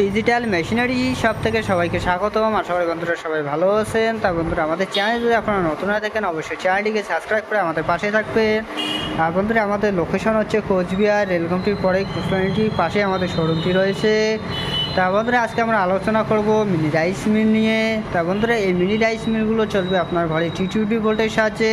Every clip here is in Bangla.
ডিজিটাল মেশিনারি শপ থেকে সবাইকে স্বাগতম। আশা করি বন্ধুরা সবাই ভালো আছেন। তা বন্ধুরা, আমাদের চ্যানেল যদি আপনারা নতুন হয়ে থাকেন অবশ্যই চ্যানেলটিকে সাবস্ক্রাইব করে আমাদের পাশে থাকবেন। আর বন্ধুরা, আমাদের লোকেশন হচ্ছে কোচবিহার রেলগমটির পরে কুশলানিটির পাশে আমাদের শোরুমটি রয়েছে। তা বন্ধুরা, আজকে আমরা আলোচনা করব মিনি রাইস মিল নিয়ে। তা বন্ধুরা, এই মিনি রাইস মিলগুলো চলবে আপনার ঘরে টি20 ভোল্টের সাহায্যে।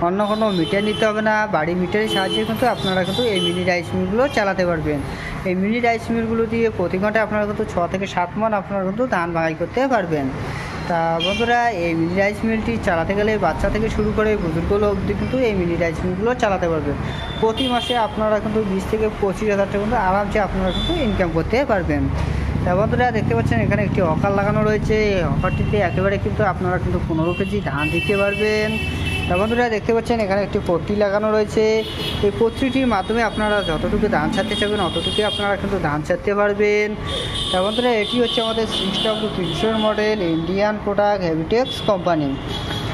অন্য কোনো মিটার নিতে হবে না, বাড়ি মিটারের সাহায্যে কিন্তু আপনারা কিন্তু এই মিনি রাইস মিলগুলো চালাতে পারবেন। এই মিনি রাইস মিলগুলো দিয়ে প্রতি ঘন্টায় আপনারা কিন্তু 6 থেকে 7 মণ আপনারা কিন্তু ধান ভাঙাই করতে পারবেন। তা বন্ধুরা, এই মিনি রাইস মিলটি চালাতে গেলে বাচ্চা থেকে শুরু করে বুজুর্গ অবধি কিন্তু এই মিনি রাইস মিলগুলো চালাতে পারবেন। প্রতি মাসে আপনারা কিন্তু 20 থেকে 25,000 টাকা কিন্তু আরামসে আপনারা কিন্তু ইনকাম করতে পারবেন। তা বন্ধুরা, দেখতে পাচ্ছেন এখানে একটি হকার লাগানো রয়েছে। এই হকারটিতে একেবারে কিন্তু আপনারা কিন্তু 15 কেজি ধান দিতে পারবেন। তা বন্ধুরা, দেখতে পাচ্ছেন এখানে একটি পট্টি লাগানো রয়েছে। এই পট্টিটির মাধ্যমে আপনারা যতটুকু ধান ছাড়তে চাইবেন অতটুকু আপনারা কিন্তু ধান ছাড়তে পারবেন। তা বন্ধুরা, এটি হচ্ছে আমাদের 6W300 model Indian product হেভিটেক্স company.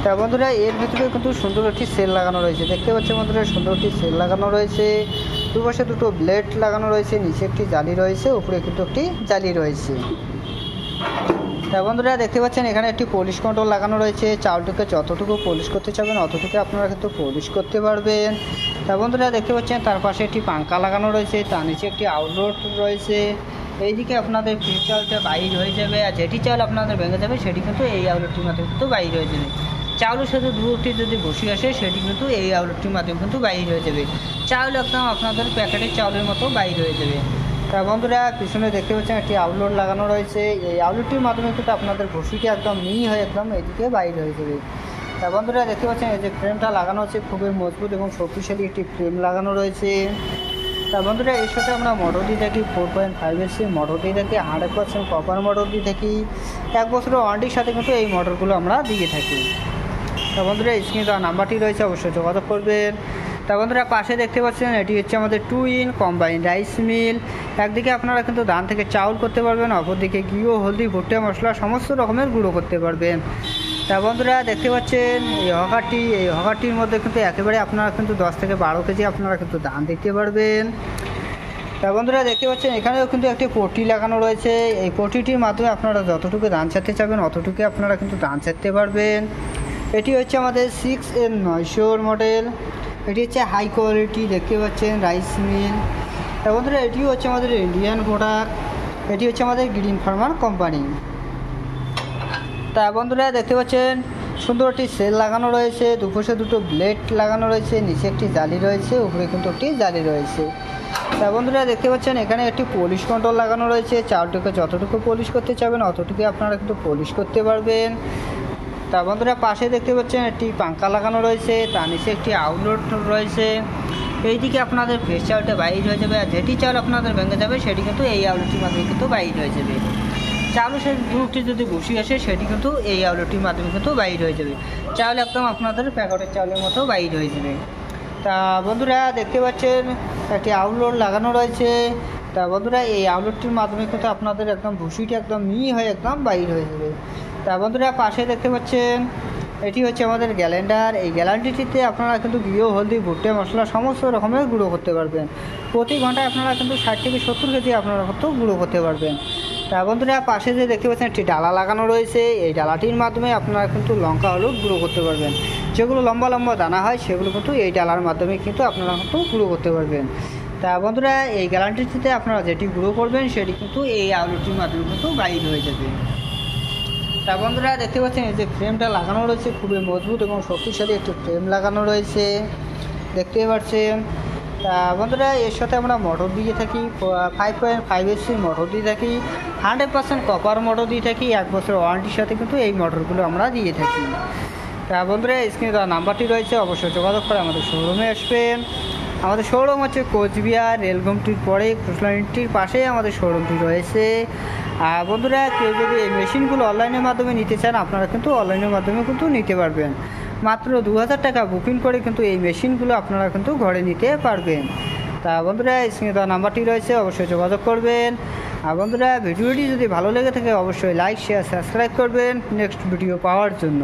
তা বন্ধুরা, এর ভিতরে কিন্তু সুন্দর একটি সেল লাগানো রয়েছে। দেখতে পাচ্ছেন বন্ধুরা, সুন্দর একটি সেল লাগানো রয়েছে। দুপাশে দুটো ব্লেড লাগানো রয়েছে, নিচে একটি জালি রয়েছে, উপরে কিন্তু একটি জালি রয়েছে। তা বন্ধুরা, দেখতে পাচ্ছেন এখানে একটি পলিশ কন্ট্রোল লাগানো রয়েছে। চাউলটিকে যতটুকু পলিশ করতে চাবেন অতটুকু আপনারা কিন্তু পলিশ করতে পারবেন। তা বন্ধুরা, দেখতে পাচ্ছেন তার পাশে একটি পাঙ্খা লাগানো রয়েছে, তার নিচে একটি আউটডোর রয়েছে। এইদিকে আপনাদের ফ্রিজ চাউলটা বাইর হয়ে যাবে, আর যেটি চাউল আপনাদের ভেঙে যাবে সেটি কিন্তু এই আউটডোরটির মাধ্যমে কিন্তু বাইর হয়ে যাবে। চাউলের সাথে দুটি যদি বসে আসে সেটি কিন্তু এই আউটডোরটির মাধ্যমে কিন্তু বাইর হয়ে যাবে। চাউল একদম আপনাদের প্যাকেটের চাউলের মতো বাইর হয়ে যাবে। তা বন্ধুরা, পিছনে দেখতে পাচ্ছেন একটি আউটলোড লাগানো রয়েছে। এই আউটলোডটির মাধ্যমে কিন্তু আপনাদের ভুসিটি একদম মিহি হয়ে একদম এইদিকে বাইর হয়ে যাবে। তা বন্ধুরা, দেখতে পাচ্ছেন এই যে ফ্রেমটা লাগানো হচ্ছে, খুবই মজবুত এবং শক্তিশালী একটি ফ্রেম লাগানো রয়েছে। তা বন্ধুরা, এর সাথে আমরা মোটর দিয়ে থাকি 4.5 মোটর দিয়ে থাকি, 100% কপার মোটর দিয়ে থাকি। 1 বছরের ওয়ারেন্টির সাথে কিন্তু এই মোটরগুলো আমরা দিয়ে থাকি। তা বন্ধুরা, স্ক্রিনে দেওয়া নাম্বারটি রয়েছে, অবশ্যই যোগাযোগ করবেন। তা বন্ধুরা, পাশে দেখতে পাচ্ছেন এটি হচ্ছে আমাদের 2 in কম্বাইন রাইস মিল। একদিকে আপনারা কিন্তু ধান থেকে চাউল করতে পারবেন, অপরদিকে ঘিও, হলদি, ভুট্টা, মশলা সমস্ত রকমের গুঁড়ো করতে পারবেন। তা বন্ধুরা, দেখতে পাচ্ছেন এই হকারটির মধ্যে কিন্তু একেবারে আপনারা কিন্তু 10 থেকে 12 কেজি আপনারা কিন্তু ধান দিতে পারবেন। তা বন্ধুরা, দেখতে পাচ্ছেন এখানেও কিন্তু একটি পট্টি লাগানো রয়েছে। এই পট্টিটির মাধ্যমে আপনারা যতটুকু ধান ছাড়তে চাবেন অতটুকু আপনারা কিন্তু ধান ছাড়তে পারবেন। এটি হচ্ছে আমাদের 6M900 মডেল। এটি হচ্ছে হাই কোয়ালিটি, দেখতে পাচ্ছেন রাইস মিল। তা বন্ধুরা, এটিও হচ্ছে আমাদের ইন্ডিয়ান প্রোডাক্ট। এটি হচ্ছে আমাদের গ্রিন ফার্মার কোম্পানি। তা বন্ধুরা, দেখতে পাচ্ছেন সুন্দর একটি সেল লাগানো রয়েছে, দুপাশে দুটো ব্লেড লাগানো রয়েছে, নিচে একটি জালি রয়েছে, উপরে কিন্তু একটি জালি রয়েছে। তা বন্ধুরা, দেখতে পাচ্ছেন এখানে একটি পলিশ কন্ট্রোল লাগানো রয়েছে। চাউলটাকে যতটুকু পলিশ করতে চাবেন অতটুকু আপনারা কিন্তু পলিশ করতে পারবেন। তা বন্ধুরা, পাশে দেখতে পাচ্ছেন একটি পাঙ্খা লাগানো রয়েছে, তার নিচে একটি আউটলোড রয়েছে। এইদিকে আপনাদের ফ্রেশ চাউলটা বাইর হয়ে যাবে, আর যেটি চাউল আপনাদের ভেঙে যাবে সেটি কিন্তু এই আউটলেটটির মাধ্যমে কিন্তু বাইর হয়ে যাবে। চাউলের সাথে দুটি যদি বসি আসে সেটি কিন্তু এই আউটলেটটির মাধ্যমে কিন্তু বাইর হয়ে যাবে। চাউল একদম আপনাদের প্যাকেটের চাউলের মতো বাইর হয়ে যাবে। তা বন্ধুরা, দেখতে পাচ্ছেন একটি আউটলোড লাগানো রয়েছে। তা বন্ধুরা, এই আউটলেটটির মাধ্যমে কিন্তু আপনাদের একদম ভুসিটি একদম মিহি হয়ে একদম বাইর হয়ে যাবে। তা বন্ধুরা, পাশে দেখতে পাচ্ছেন এটি হচ্ছে আমাদের গ্যালেন্ডার। এই গ্যালান্ডিটিতে আপনারা কিন্তু ঘিও, হলদি, ভুট্টা, মশলা সমস্ত রকমের গুঁড়ো করতে পারবেন। প্রতি ঘন্টায় আপনারা কিন্তু 60 থেকে 70 কেজি আপনারা কিন্তু গুঁড়ো করতে পারবেন। তা বন্ধুরা, পাশে যে দেখতে পাচ্ছেন একটি ডালা লাগানো রয়েছে। এই ডালাটির মাধ্যমে আপনারা কিন্তু লঙ্কা, হলুদ গুঁড়ো করতে পারবেন। যেগুলো লম্বা লম্বা দানা হয় সেগুলো কিন্তু এই ডালার মাধ্যমে কিন্তু আপনারা কিন্তু গুঁড়ো করতে পারবেন। তা বন্ধুরা, এই গ্যালান্ডিটিতে আপনারা যেটি গুঁড়ো করবেন সেটি কিন্তু এই আউটলেটটির মাধ্যমে কিন্তু বাইর হয়ে যাবে। তা বন্ধুরা, দেখতে পাচ্ছেন এই যে ফ্রেমটা লাগানো রয়েছে, খুবই মজবুত এবং শক্তিশালী একটি ফ্রেম লাগানো রয়েছে, দেখতে পাচ্ছেন। তা বন্ধুরা, এর সাথে আমরা মোটর দিয়ে থাকি 5.5 মোটর দিয়ে থাকি, 100% কপার মোটর দিয়ে থাকি। 1 বছর ওয়ারেন্টির সাথে কিন্তু এই মোটরগুলো আমরা দিয়ে থাকি। তা বন্ধুরা, স্ক্রিনে দেওয়া নাম্বারটি রয়েছে, অবশ্যই যোগাযোগ করে আমাদের শোরুমে আসবেন। আমাদের শোরুম হচ্ছে কোচবিহার রেলগমটির পরে কুশলানিটির পাশেই আমাদের শোরুমটি রয়েছে। আর বন্ধুরা, কেউ যদি এই মেশিনগুলো অনলাইনের মাধ্যমে নিতে চান আপনারা কিন্তু অনলাইনের মাধ্যমে কিন্তু নিতে পারবেন। মাত্র 2000 টাকা বুকিং করে কিন্তু এই মেশিনগুলো আপনারা কিন্তু ঘরে নিতে পারবেন। তা বন্ধুরা, স্ক্রিনে দেওয়া নাম্বারটি রয়েছে, অবশ্যই যোগাযোগ করবেন। আর বন্ধুরা, ভিডিওটি যদি ভালো লেগে থাকে অবশ্যই লাইক, শেয়ার, সাবস্ক্রাইব করবেন নেক্সট ভিডিও পাওয়ার জন্য।